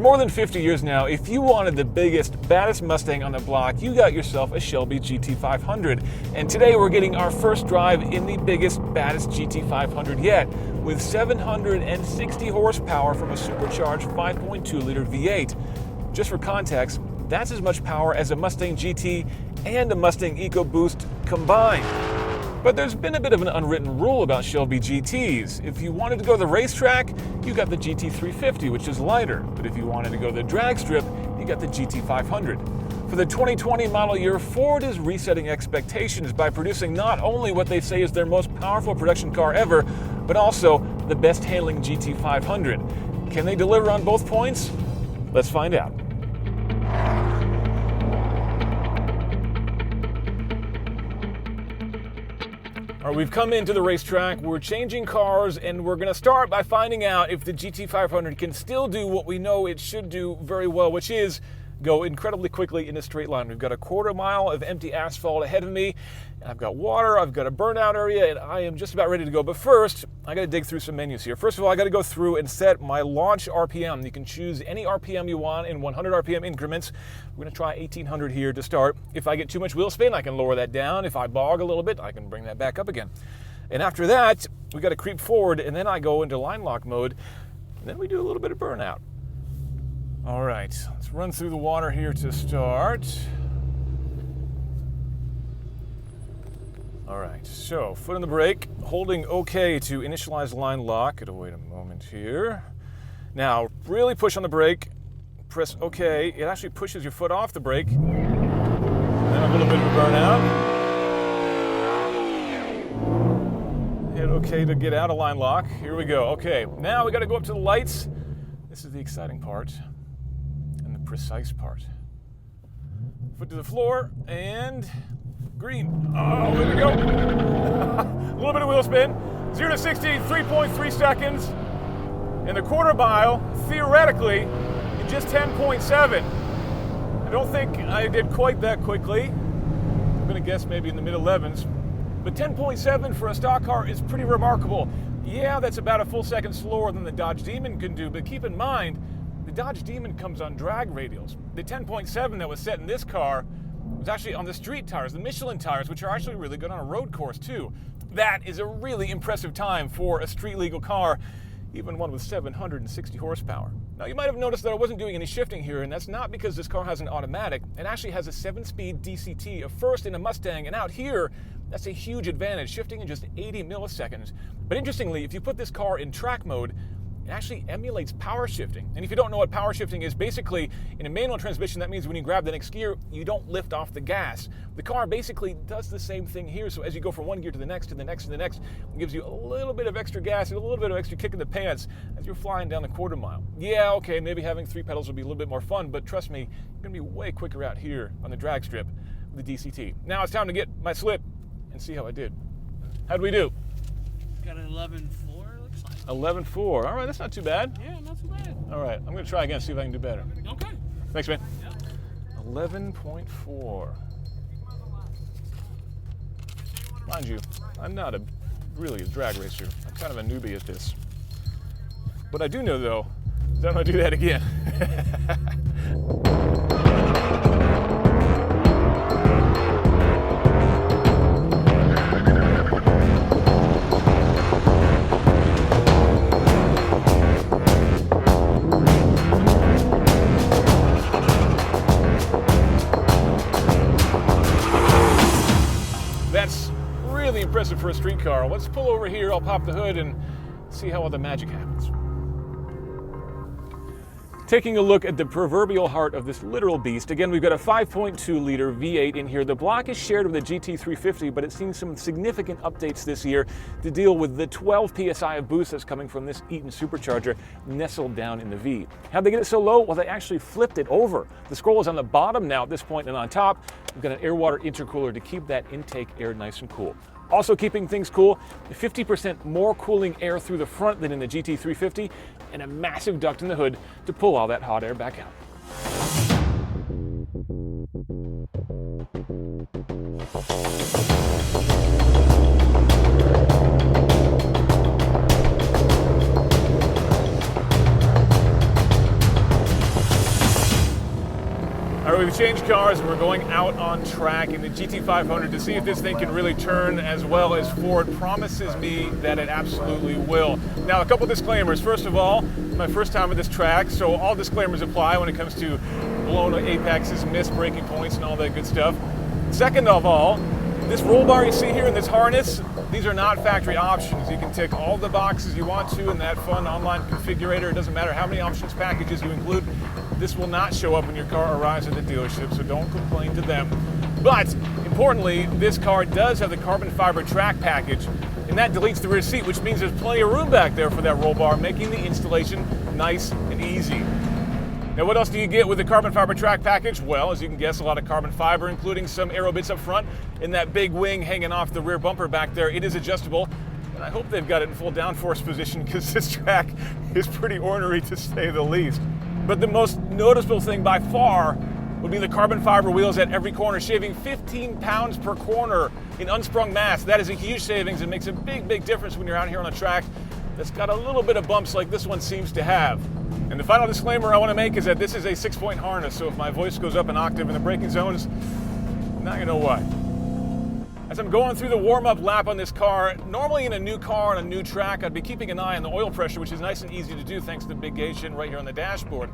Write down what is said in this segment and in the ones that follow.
For more than 50 years now, if you wanted the biggest, baddest Mustang on the block, you got yourself a Shelby GT500. And today we're getting our first drive in the biggest, baddest GT500 yet, with 760 horsepower from a supercharged 5.2-liter V8. Just for context, that's as much power as a Mustang GT and a Mustang EcoBoost combined. But there's been a bit of an unwritten rule about Shelby GTs. If you wanted to go to the racetrack, you got the GT350, which is lighter. But if you wanted to go to the drag strip, you got the GT500. For the 2020 model year, Ford is resetting expectations by producing not only what they say is their most powerful production car ever, but also the best handling GT500. Can they deliver on both points? Let's find out. All right, we've come into the racetrack, we're changing cars, and we're going to start by finding out if the GT500 can still do what we know it should do very well, which is go incredibly quickly in a straight line. We've got a quarter mile of empty asphalt ahead of me. I've got water, I've got a burnout area, and I am just about ready to go. But first, I got to dig through some menus here. First of all, I got to go through and set my launch RPM. You can choose any RPM you want in 100 RPM increments. We're going to try 1800 here to start. If I get too much wheel spin, I can lower that down. If I bog a little bit, I can bring that back up again. And after that, we got to creep forward, and then I go into line lock mode, and then we do a little bit of burnout. All right, let's run through the water here to start. All right, so foot on the brake, holding OK to initialize line lock. Gotta wait a moment here. Now, really push on the brake, press OK. It actually pushes your foot off the brake. Then a little bit of a burnout. Hit OK to get out of line lock. Here we go. Okay, now we gotta go up to the lights. This is the exciting part and the precise part. Foot to the floor and green. Oh, there we go. A little bit of wheel spin. 0 to 60, 3.3 seconds. And the quarter mile, theoretically, in just 10.7. I don't think I did quite that quickly. I'm gonna guess maybe in the mid-11s. But 10.7 for a stock car is pretty remarkable. Yeah, that's about a full second slower than the Dodge Demon can do, but keep in mind, the Dodge Demon comes on drag radials. The 10.7 that was set in this car was actually on the street tires, the Michelin tires, which are actually really good on a road course too. That is a really impressive time for a street legal car, even one with 760 horsepower. Now you might have noticed that I wasn't doing any shifting here, and that's not because this car has an automatic. It actually has a 7-speed DCT, a first in a Mustang, and out here, that's a huge advantage, shifting in just 80 milliseconds. But interestingly, if you put this car in track mode, it actually emulates power shifting. And if you don't know what power shifting is, basically, in a manual transmission, that means when you grab the next gear, you don't lift off the gas. The car basically does the same thing here. So as you go from one gear to the next, to the next, to the next, it gives you a little bit of extra gas and a little bit of extra kick in the pants as you're flying down the quarter mile. Yeah, okay, maybe having 3 pedals will be a little bit more fun, but trust me, you're gonna be way quicker out here on the drag strip with the DCT. Now it's time to get my slip and see how I did. How'd we do? Got an 11.4, looks like. 11.4. All right, that's not too bad. Yeah, not too bad. All right, I'm going to try again, see if I can do better. Okay. Thanks, man. Yep. 11.4. Mind you, I'm not really a drag racer. I'm kind of a newbie at this. What I do know, though, is I'm going to do that again. That's really impressive for a street car. Let's pull over here, I'll pop the hood and see how all the magic happens. Taking a look at the proverbial heart of this literal beast, again, we've got a 5.2-liter V8 in here. The block is shared with the GT350, but it's seen some significant updates this year to deal with the 12 PSI of boost that's coming from this Eaton supercharger nestled down in the V. How'd they get it so low? Well, they actually flipped it over. The scroll is on the bottom now at this point, and on top, we've got an air-water intercooler to keep that intake air nice and cool. Also keeping things cool, 50% more cooling air through the front than in the GT350, and a massive duct in the hood to pull all that hot air back out. change cars. We're going out on track in the GT500 to see if this thing can really turn as well as Ford promises me that it absolutely will. Now, a couple disclaimers. First of all, my first time at this track, so all disclaimers apply when it comes to blown apexes, missed braking points, and all that good stuff. Second of all, this roll bar you see here in this harness, these are not factory options. You can tick all the boxes you want to in that fun online configurator. It doesn't matter how many options packages you include. This will not show up when your car arrives at the dealership, so don't complain to them. But importantly, this car does have the carbon fiber track package, and that deletes the rear seat, which means there's plenty of room back there for that roll bar, making the installation nice and easy. Now, what else do you get with the carbon fiber track package? Well, as you can guess, a lot of carbon fiber, including some aero bits up front and that big wing hanging off the rear bumper back there. It is adjustable, and I hope they've got it in full downforce position because this track is pretty ornery to say the least. But the most noticeable thing by far would be the carbon fiber wheels at every corner, shaving 15 pounds per corner in unsprung mass. That is a huge savings and makes a big, big difference when you're out here on a track that's got a little bit of bumps like this one seems to have. And the final disclaimer I want to make is that this is a 6-point harness, so if my voice goes up an octave in the braking zones, now you know why. As I'm going through the warm-up lap on this car, normally in a new car on a new track, I'd be keeping an eye on the oil pressure, which is nice and easy to do thanks to the big gauge in right here on the dashboard.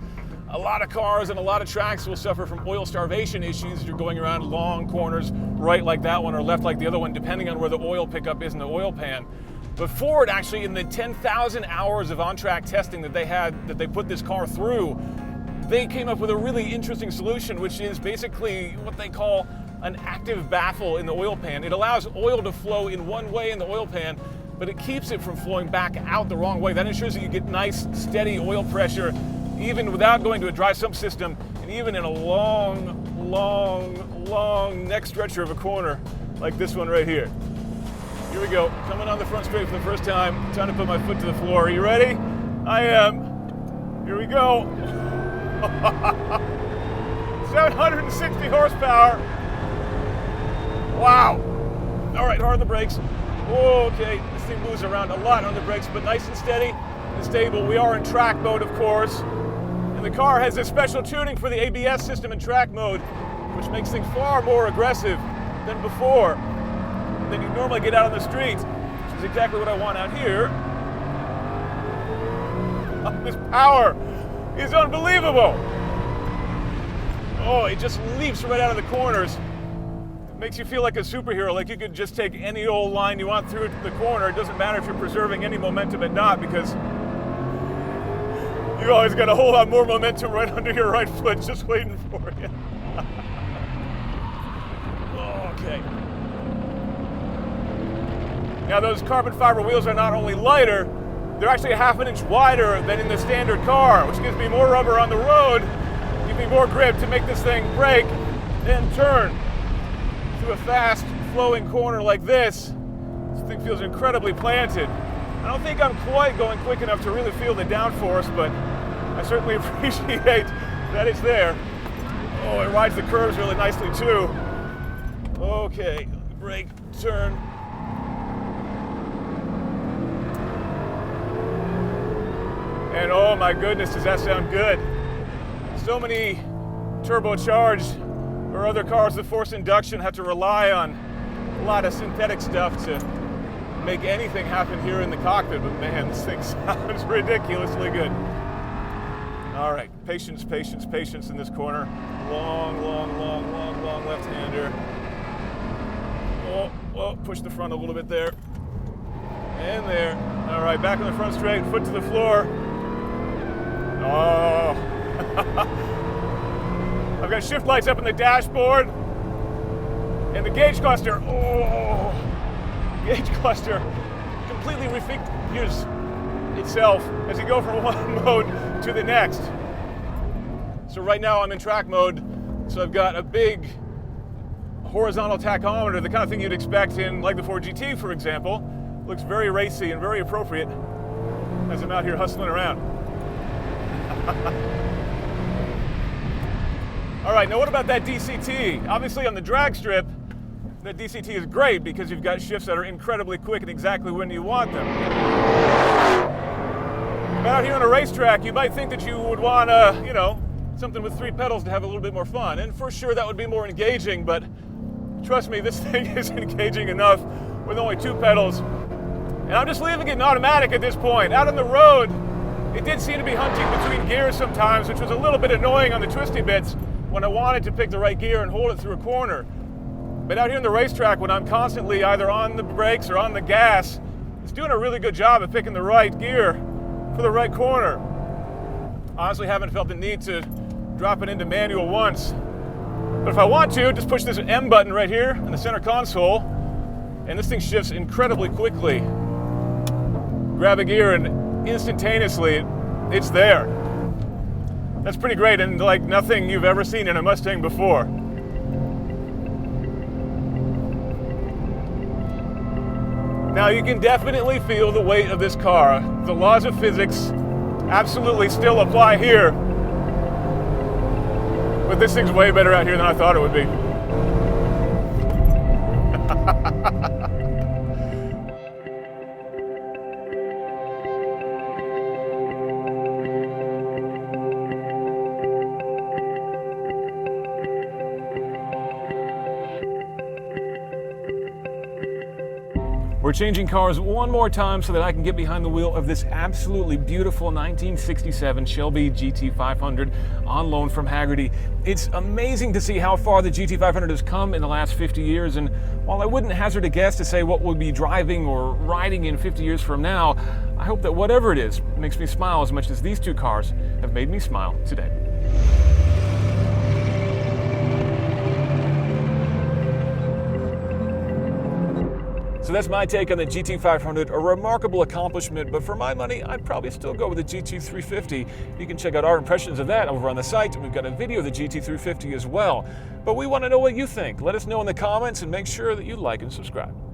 A lot of cars and a lot of tracks will suffer from oil starvation issues if you're going around long corners, right like that one or left like the other one, depending on where the oil pickup is in the oil pan. But Ford actually, in the 10,000 hours of on-track testing that they put this car through, they came up with a really interesting solution, which is basically what they call an active baffle in the oil pan. It allows oil to flow in one way in the oil pan, but it keeps it from flowing back out the wrong way. That ensures that you get nice, steady oil pressure, even without going to a dry sump system, and even in a long neck stretcher of a corner like this one right here. Here we go, coming on the front straight for the first time. Time to put my foot to the floor. Are you ready? I am. Here we go. 760 horsepower. Wow. All right, hard on the brakes. Okay, this thing moves around a lot on the brakes, but nice and steady and stable. We are in track mode, of course. And the car has this special tuning for the ABS system in track mode, which makes things far more aggressive than before. Than you normally get out on the street, which is exactly what I want out here. Oh, this power is unbelievable. Oh, it just leaps right out of the corners. It makes you feel like a superhero, like you could just take any old line you want through the corner. It doesn't matter if you're preserving any momentum or not, because you always got a whole lot more momentum right under your right foot just waiting for you. Okay. Now, those carbon fiber wheels are not only lighter, they're actually a half an inch wider than in the standard car, which gives me more rubber on the road, gives me more grip to make this thing brake and turn through a fast flowing corner like this. This thing feels incredibly planted. I don't think I'm quite going quick enough to really feel the downforce, but I certainly appreciate that it's there. Oh, it rides the curves really nicely too. Okay, brake, turn. And oh my goodness, does that sound good. So many turbocharged or other cars with forced induction have to rely on a lot of synthetic stuff to make anything happen here in the cockpit, but man, this thing sounds ridiculously good. All right, patience, patience, patience in this corner. Long left-hander. Oh, push the front a little bit there. And there. All right, back on the front straight, foot to the floor. Oh. I've got shift lights up in the dashboard. And the gauge cluster, gauge cluster completely refigures itself as you go from one mode to the next. So right now I'm in track mode, so I've got a big horizontal tachometer, the kind of thing you'd expect in like the Ford GT, for example. Looks very racy and very appropriate as I'm out here hustling around. All right, now what about that DCT? Obviously on the drag strip, that DCT is great because you've got shifts that are incredibly quick and exactly when you want them. But out here on a racetrack, you might think that you would want to, something with 3 pedals to have a little bit more fun. And for sure that would be more engaging, but trust me, this thing is engaging enough with only 2 pedals. And I'm just leaving it in automatic at this point. Out on the road, it did seem to be hunting between gears sometimes, which was a little bit annoying on the twisty bits when I wanted to pick the right gear and hold it through a corner. But out here on the racetrack, when I'm constantly either on the brakes or on the gas, it's doing a really good job of picking the right gear for the right corner. Honestly, haven't felt the need to drop it into manual once. But if I want to, just push this M button right here in the center console, and this thing shifts incredibly quickly. Grab a gear and instantaneously, it's there. That's pretty great, and like nothing you've ever seen in a Mustang before. Now you can definitely feel the weight of this car. The laws of physics absolutely still apply here. But this thing's way better out here than I thought it would be. We're changing cars one more time so that I can get behind the wheel of this absolutely beautiful 1967 Shelby GT500 on loan from Hagerty. It's amazing to see how far the GT500 has come in the last 50 years, and while I wouldn't hazard a guess to say what we'll be driving or riding in 50 years from now, I hope that whatever it is makes me smile as much as these 2 cars have made me smile today. So that's my take on the GT500, a remarkable accomplishment, but for my money, I'd probably still go with the GT350. You can check out our impressions of that over on the site, and we've got a video of the GT350 as well. But we want to know what you think. Let us know in the comments, and make sure that you like and subscribe.